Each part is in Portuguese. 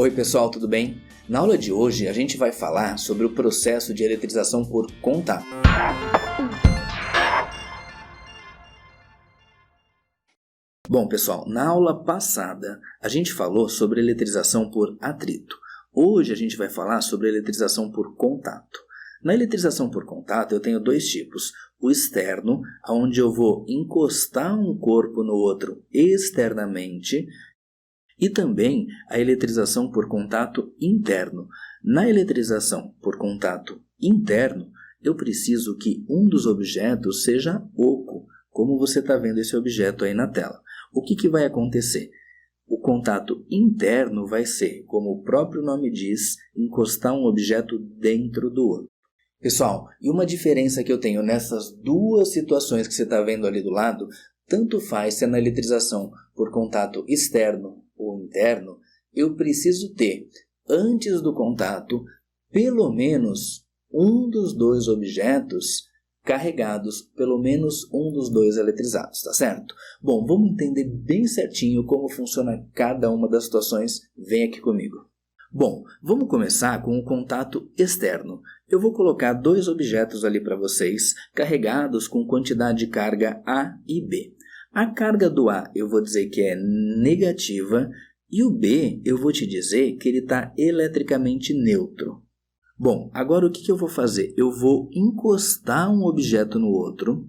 Oi pessoal, tudo bem? Na aula de hoje a gente vai falar sobre o processo de eletrização por contato. Bom pessoal, na aula passada a gente falou sobre eletrização por atrito. Hoje a gente vai falar sobre eletrização por contato. Na eletrização por contato eu tenho dois tipos. O externo, onde eu vou encostar um corpo no outro externamente, e também a eletrização por contato interno. Na eletrização por contato interno, eu preciso que um dos objetos seja oco, como você está vendo esse objeto aí na tela. O que vai acontecer? O contato interno vai ser, como o próprio nome diz, encostar um objeto dentro do outro. Pessoal, e uma diferença que eu tenho nessas duas situações que você está vendo ali do lado, tanto faz se é na eletrização por contato externo ou interno, eu preciso ter, antes do contato, pelo menos um dos dois objetos carregados, pelo menos um dos dois eletrizados, tá certo? Bom, vamos entender bem certinho como funciona cada uma das situações. Vem aqui comigo. Bom, vamos começar com o contato externo. Eu vou colocar dois objetos ali para vocês, carregados com quantidade de carga A e B. A carga do A eu vou dizer que é negativa e o B eu vou te dizer que ele está eletricamente neutro. Bom, agora o que eu vou fazer? Eu vou encostar um objeto no outro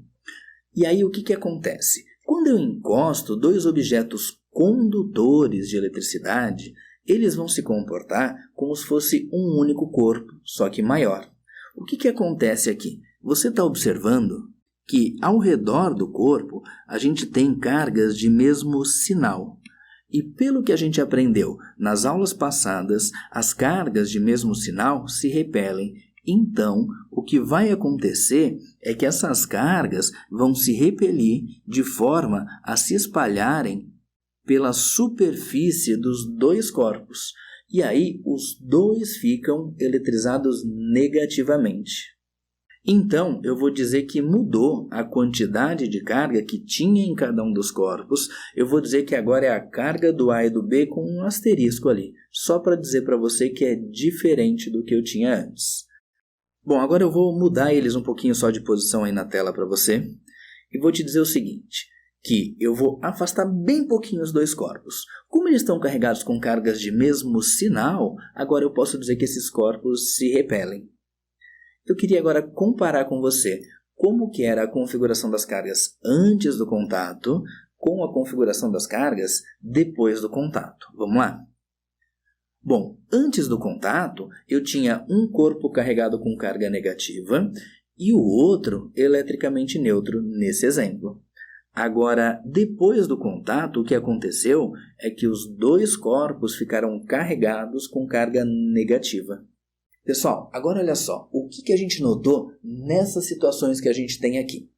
e aí o que acontece? Quando eu encosto dois objetos condutores de eletricidade, eles vão se comportar como se fosse um único corpo, só que maior. O que acontece aqui? Você está observando que ao redor do corpo a gente tem cargas de mesmo sinal. E pelo que a gente aprendeu nas aulas passadas, as cargas de mesmo sinal se repelem. Então, o que vai acontecer é que essas cargas vão se repelir de forma a se espalharem pela superfície dos dois corpos. E aí, os dois ficam eletrizados negativamente. Então, eu vou dizer que mudou a quantidade de carga que tinha em cada um dos corpos. Eu vou dizer que agora é a carga do A e do B com um asterisco ali, só para dizer para você que é diferente do que eu tinha antes. Bom, agora eu vou mudar eles um pouquinho só de posição aí na tela para você. E vou te dizer o seguinte, que eu vou afastar bem pouquinho os dois corpos. Como eles estão carregados com cargas de mesmo sinal, agora eu posso dizer que esses corpos se repelem. Eu queria agora comparar com você como que era a configuração das cargas antes do contato com a configuração das cargas depois do contato. Vamos lá? Bom, antes do contato, eu tinha um corpo carregado com carga negativa e o outro eletricamente neutro nesse exemplo. Agora, depois do contato, o que aconteceu é que os dois corpos ficaram carregados com carga negativa. Pessoal, agora olha só, o que a gente notou nessas situações que a gente tem aqui?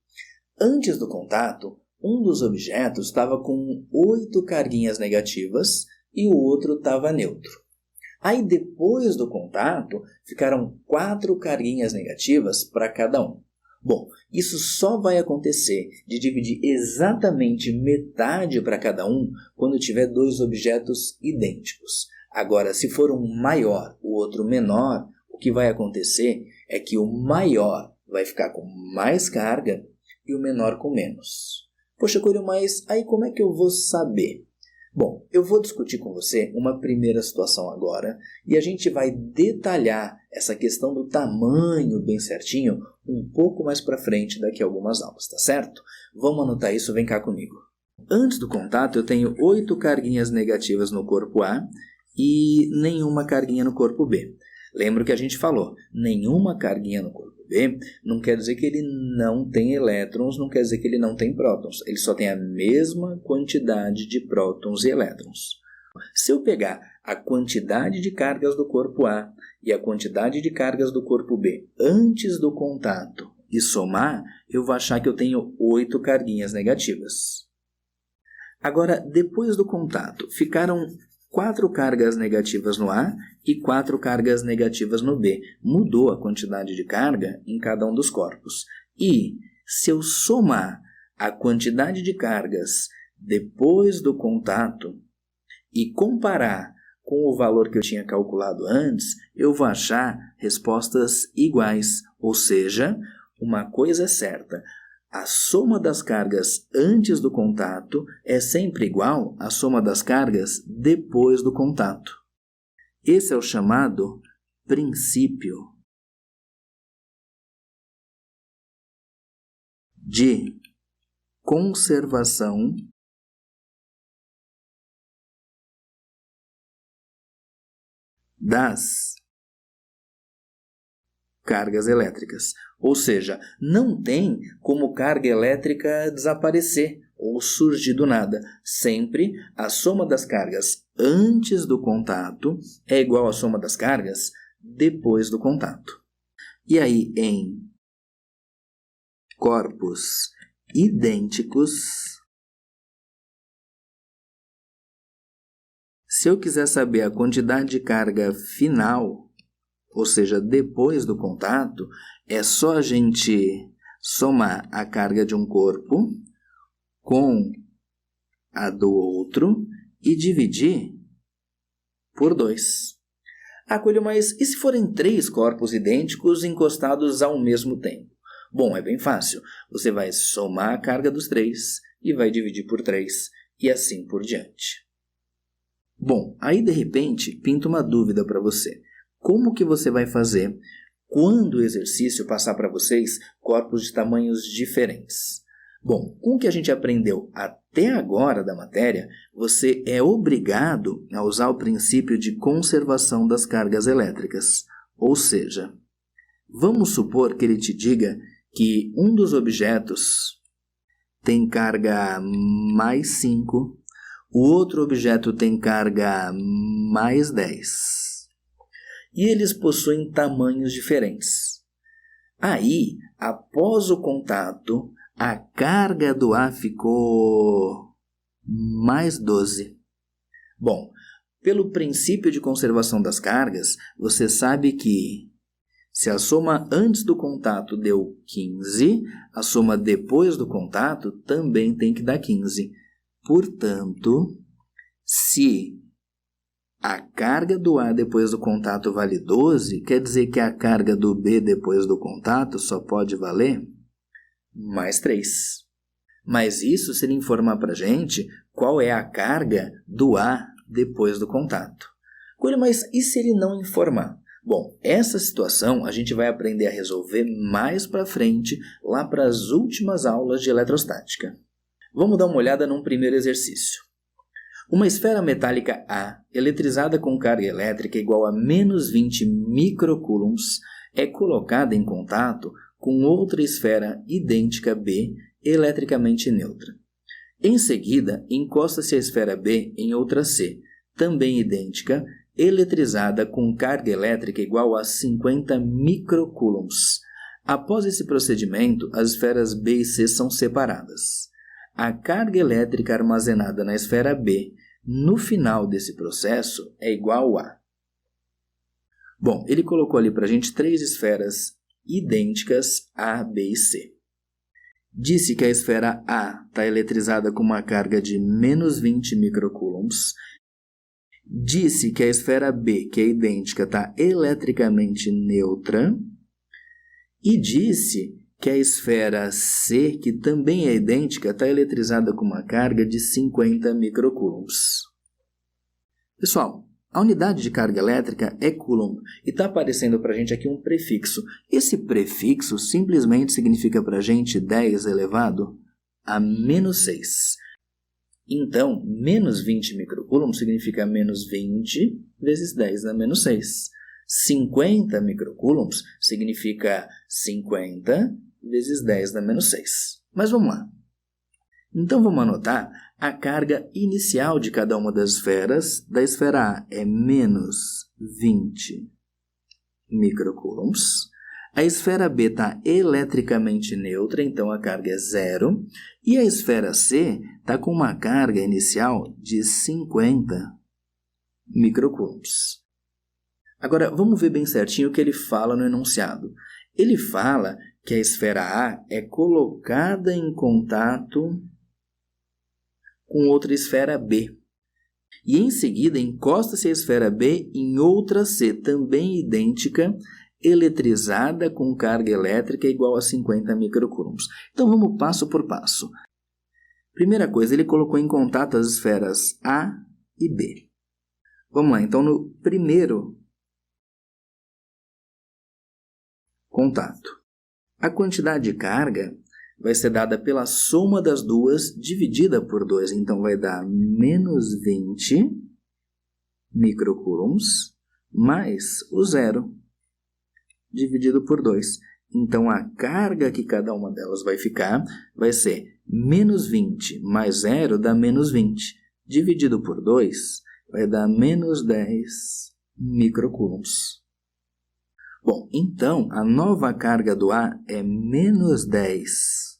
Antes do contato, um dos objetos estava com 8 carguinhas negativas e o outro estava neutro. Aí depois do contato, ficaram 4 carguinhas negativas para cada um. Bom, isso só vai acontecer de dividir exatamente metade para cada um quando tiver dois objetos idênticos. Agora, se for um maior, o outro menor, o que vai acontecer é que o maior vai ficar com mais carga e o menor com menos. Poxa, Coelho, mas aí como é que eu vou saber? Bom, eu vou discutir com você uma primeira situação agora e a gente vai detalhar essa questão do tamanho bem certinho um pouco mais para frente daqui a algumas aulas, tá certo? Vamos anotar isso, vem cá comigo. Antes do contato eu tenho 8 carguinhas negativas no corpo A e nenhuma carguinha no corpo B. Lembra que a gente falou, nenhuma carguinha no corpo B não quer dizer que ele não tem elétrons, não quer dizer que ele não tem prótons. Ele só tem a mesma quantidade de prótons e elétrons. Se eu pegar a quantidade de cargas do corpo A e a quantidade de cargas do corpo B antes do contato e somar, eu vou achar que eu tenho 8 carguinhas negativas. Agora, depois do contato, ficaram 4 cargas negativas no A e 4 cargas negativas no B. Mudou a quantidade de carga em cada um dos corpos. E se eu somar a quantidade de cargas depois do contato e comparar com o valor que eu tinha calculado antes, eu vou achar respostas iguais, ou seja, uma coisa é certa, a soma das cargas antes do contato é sempre igual à soma das cargas depois do contato. Esse é o chamado princípio de conservação das cargas elétricas. Ou seja, não tem como carga elétrica desaparecer ou surgir do nada. Sempre a soma das cargas antes do contato é igual à soma das cargas depois do contato. E aí, em corpos idênticos, se eu quiser saber a quantidade de carga final, ou seja, depois do contato, é só a gente somar a carga de um corpo com a do outro e dividir por 2. Ah, Coelho, mas e se forem 3 corpos idênticos encostados ao mesmo tempo? Bom, é bem fácil. Você vai somar a carga dos 3 e vai dividir por 3 e assim por diante. Bom, aí de repente pinta uma dúvida para você. Como que você vai fazer quando o exercício passar para vocês corpos de tamanhos diferentes? Bom, com o que a gente aprendeu até agora da matéria, você é obrigado a usar o princípio de conservação das cargas elétricas. Ou seja, vamos supor que ele te diga que um dos objetos tem carga mais 5, o outro objeto tem carga mais 10. E eles possuem tamanhos diferentes. Aí, após o contato, a carga do A ficou mais 12. Bom, pelo princípio de conservação das cargas, você sabe que se a soma antes do contato deu 15, a soma depois do contato também tem que dar 15. Portanto, se a carga do A depois do contato vale 12, quer dizer que a carga do B depois do contato só pode valer mais 3. Mas isso se ele informar para a gente qual é a carga do A depois do contato. Coelho, mas e se ele não informar? Bom, essa situação a gente vai aprender a resolver mais para frente, lá para as últimas aulas de eletrostática. Vamos dar uma olhada num primeiro exercício. Uma esfera metálica A, eletrizada com carga elétrica igual a menos 20 microcoulombs, é colocada em contato com outra esfera idêntica B, eletricamente neutra. Em seguida, encosta-se a esfera B em outra C, também idêntica, eletrizada com carga elétrica igual a 50 microcoulombs. Após esse procedimento, as esferas B e C são separadas. A carga elétrica armazenada na esfera B no final desse processo é igual a... Bom, ele colocou ali para a gente 3 esferas idênticas A, B e C. Disse que a esfera A está eletrizada com uma carga de menos 20 microcoulombs. Disse que a esfera B, que é idêntica, está eletricamente neutra. E disse que a esfera C, que também é idêntica, está eletrizada com uma carga de 50 microcoulombs. Pessoal, a unidade de carga elétrica é coulomb e está aparecendo para a gente aqui um prefixo. Esse prefixo simplesmente significa para a gente 10 elevado a menos 6. Então, menos 20 microcoulombs significa menos 20 vezes 10 na menos 6. 50 microcoulombs significa 50 vezes 10 na menos 6. Mas vamos lá. Então vamos anotar a carga inicial de cada uma das esferas. Da esfera A é menos 20 microcoulombs. A esfera B está eletricamente neutra, então a carga é 0. E a esfera C está com uma carga inicial de 50 microcoulombs. Agora, vamos ver bem certinho o que ele fala no enunciado. Ele fala que a esfera A é colocada em contato com outra esfera B. E em seguida, encosta-se a esfera B em outra C, também idêntica, eletrizada com carga elétrica igual a 50 microcoulombs. Então vamos passo por passo. Primeira coisa, ele colocou em contato as esferas A e B. Vamos lá, então no primeiro contato. A quantidade de carga vai ser dada pela soma das duas dividida por 2. Então vai dar menos 20 microcoulombs mais o zero dividido por 2. Então a carga que cada uma delas vai ficar vai ser menos 20 mais 0 dá menos 20. Dividido por 2 vai dar menos 10 microcoulombs. Bom, então a nova carga do A é menos 10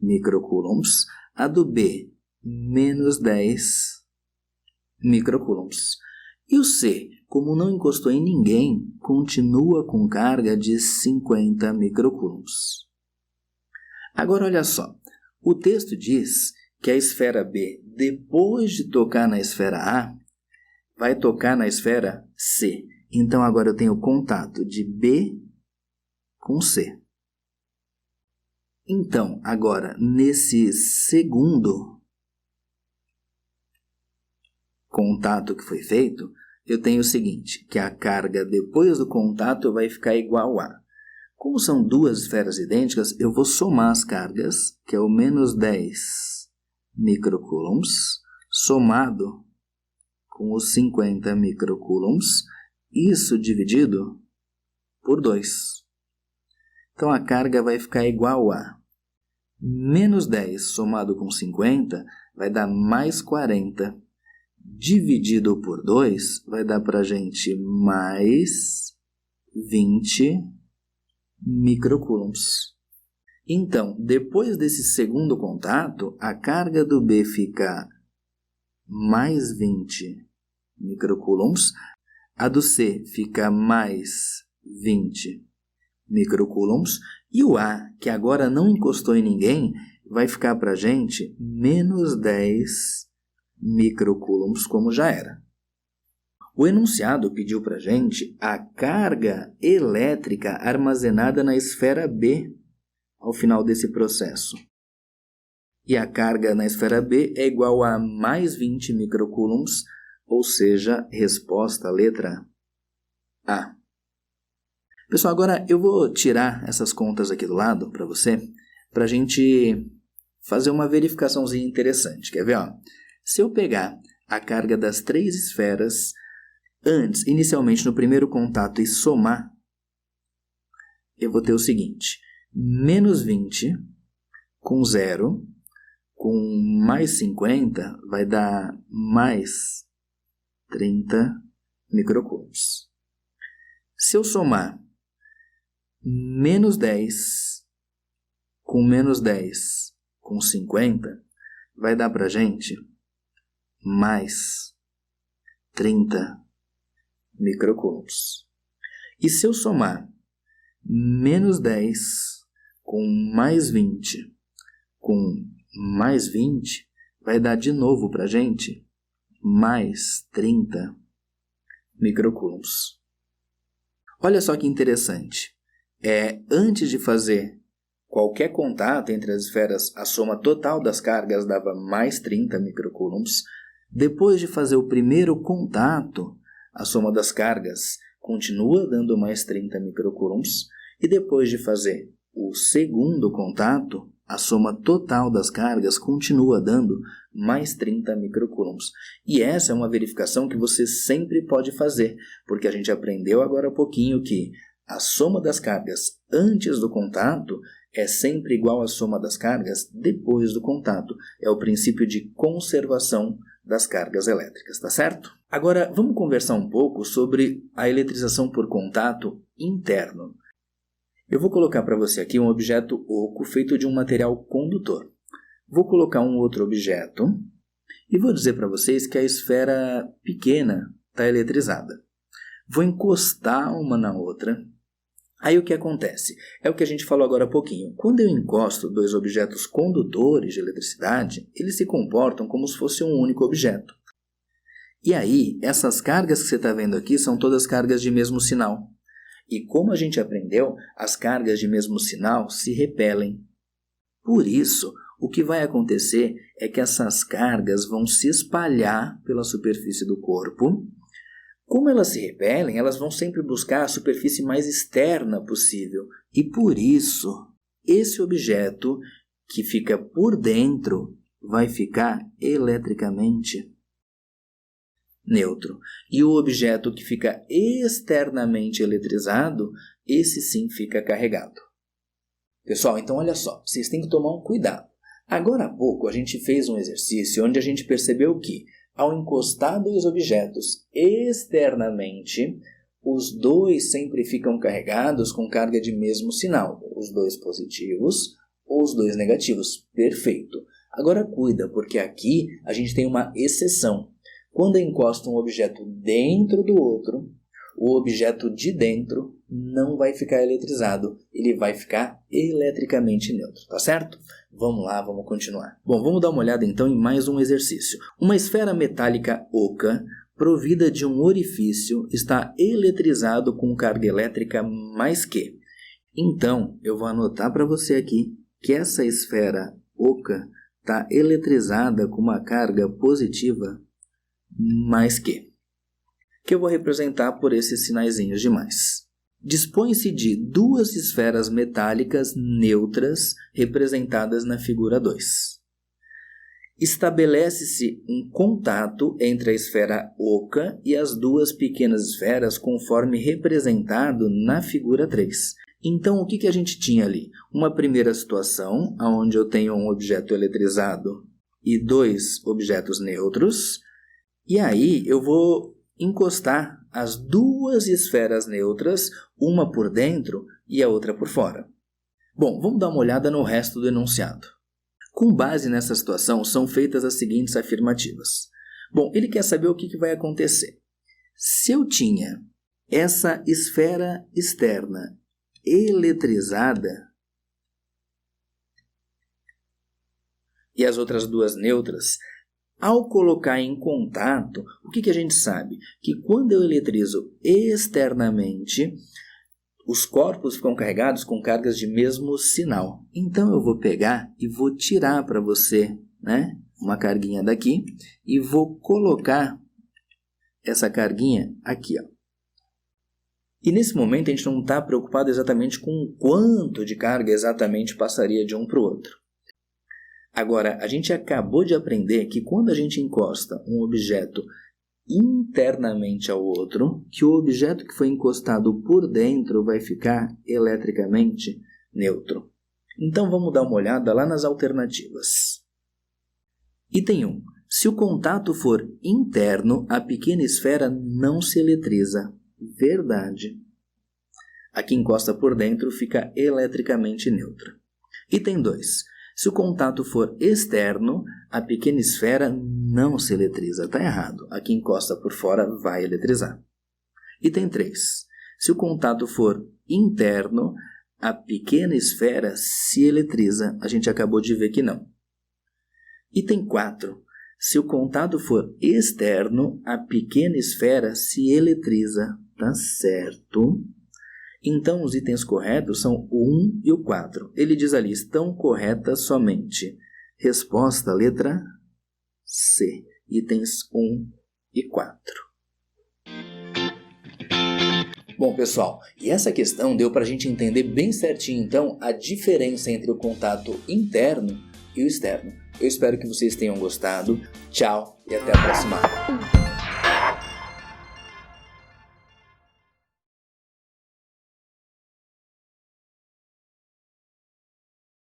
microcoulombs, a do B menos 10 microcoulombs. E o C, como não encostou em ninguém, continua com carga de 50 microcoulombs. Agora olha só, o texto diz que a esfera B, depois de tocar na esfera A, vai tocar na esfera C. Então agora eu tenho contato de B com C. Então, agora, nesse segundo contato que foi feito, eu tenho o seguinte, que a carga depois do contato vai ficar igual a... Como são duas esferas idênticas, eu vou somar as cargas, que é o menos 10 microcoulombs, somado com os 50 microcoulombs, isso dividido por 2. Então a carga vai ficar igual a menos 10 somado com 50 vai dar mais 40. Dividido por 2 vai dar para a gente mais 20 microcoulombs. Então, depois desse segundo contato, a carga do B fica mais 20 microcoulombs, a do C fica mais 20 microcoulombs, e o A, que agora não encostou em ninguém, vai ficar para a gente menos 10 microcoulombs, como já era. O enunciado pediu para a gente a carga elétrica armazenada na esfera B ao final desse processo. E a carga na esfera B é igual a mais 20 microcoulombs, ou seja, resposta letra A. Pessoal, agora eu vou tirar essas contas aqui do lado para você, para a gente fazer uma verificaçãozinha interessante. Quer ver? Ó? Se eu pegar a carga das três esferas antes, inicialmente no primeiro contato, e somar, eu vou ter o seguinte, menos 20 com 0, com mais 50, vai dar mais 30 microcoulombs. Se eu somar menos 10 com menos 10 com 50, vai dar para a gente mais 30 microcoulombs. E se eu somar menos 10 com mais 20 com mais 20, vai dar de novo para a gente mais 30 microcoulombs. Olha só que interessante. Antes de fazer qualquer contato entre as esferas, a soma total das cargas dava mais 30 microcoulombs. Depois de fazer o primeiro contato, a soma das cargas continua dando mais 30 microcoulombs. E depois de fazer o segundo contato, a soma total das cargas continua dando mais 30 microcoulombs. E essa é uma verificação que você sempre pode fazer, porque a gente aprendeu agora há pouquinho que a soma das cargas antes do contato é sempre igual à soma das cargas depois do contato. É o princípio de conservação das cargas elétricas, tá certo? Agora, vamos conversar um pouco sobre a eletrização por contato interno. Eu vou colocar para você aqui um objeto oco feito de um material condutor. Vou colocar um outro objeto e vou dizer para vocês que a esfera pequena está eletrizada. Vou encostar uma na outra. Aí o que acontece? É o que a gente falou agora há pouquinho. Quando eu encosto dois objetos condutores de eletricidade, eles se comportam como se fosse um único objeto. E aí, essas cargas que você está vendo aqui são todas cargas de mesmo sinal. E como a gente aprendeu, as cargas de mesmo sinal se repelem. Por isso, o que vai acontecer é que essas cargas vão se espalhar pela superfície do corpo. Como elas se repelem, elas vão sempre buscar a superfície mais externa possível. E por isso, esse objeto que fica por dentro vai ficar eletricamente neutro. E o objeto que fica externamente eletrizado, esse sim fica carregado. Pessoal, então olha só, vocês têm que tomar um cuidado. Agora há pouco a gente fez um exercício onde a gente percebeu que, ao encostar dois objetos externamente, os dois sempre ficam carregados com carga de mesmo sinal, os dois positivos ou os dois negativos. Perfeito. Agora cuida, porque aqui a gente tem uma exceção. Quando eu encosto um objeto dentro do outro, o objeto de dentro não vai ficar eletrizado, ele vai ficar eletricamente neutro, tá certo? Vamos lá, vamos continuar. Bom, vamos dar uma olhada então em mais um exercício. Uma esfera metálica oca, provida de um orifício, está eletrizado com carga elétrica mais que. Então, eu vou anotar para você aqui que essa esfera oca está eletrizada com uma carga positiva mais que eu vou representar por esses sinaizinhos de mais. Dispõe-se de duas esferas metálicas neutras representadas na figura 2. Estabelece-se um contato entre a esfera oca e as duas pequenas esferas conforme representado na figura 3. Então, o que a gente tinha ali? Uma primeira situação, onde eu tenho um objeto eletrizado e dois objetos neutros. E aí eu vou encostar as duas esferas neutras, uma por dentro e a outra por fora. Bom, vamos dar uma olhada no resto do enunciado. Com base nessa situação, são feitas as seguintes afirmativas. Bom, ele quer saber o que vai acontecer. Se eu tinha essa esfera externa eletrizada e as outras duas neutras, ao colocar em contato, o que a gente sabe? Que quando eu eletrizo externamente, os corpos ficam carregados com cargas de mesmo sinal. Então eu vou pegar e vou tirar para você, uma carguinha daqui e vou colocar essa carguinha aqui. Ó. E nesse momento a gente não está preocupado exatamente com quanto de carga exatamente passaria de um para o outro. Agora, a gente acabou de aprender que quando a gente encosta um objeto internamente ao outro, que o objeto que foi encostado por dentro vai ficar eletricamente neutro. Então vamos dar uma olhada lá nas alternativas. Item 1. Se o contato for interno, a pequena esfera não se eletriza. Verdade. A que encosta por dentro fica eletricamente neutra. Item 2. Se o contato for externo, a pequena esfera não se eletriza. Está errado. A que encosta por fora vai eletrizar. Item 3. Se o contato for interno, a pequena esfera se eletriza. A gente acabou de ver que não. Item 4. Se o contato for externo, a pequena esfera se eletriza. Tá certo? Então, os itens corretos são o 1 e o 4. Ele diz ali, estão corretas somente. Resposta, letra C. Itens 1 e 4. Bom, pessoal, e essa questão deu para a gente entender bem certinho, então, a diferença entre o contato interno e o externo. Eu espero que vocês tenham gostado. Tchau e até a próxima.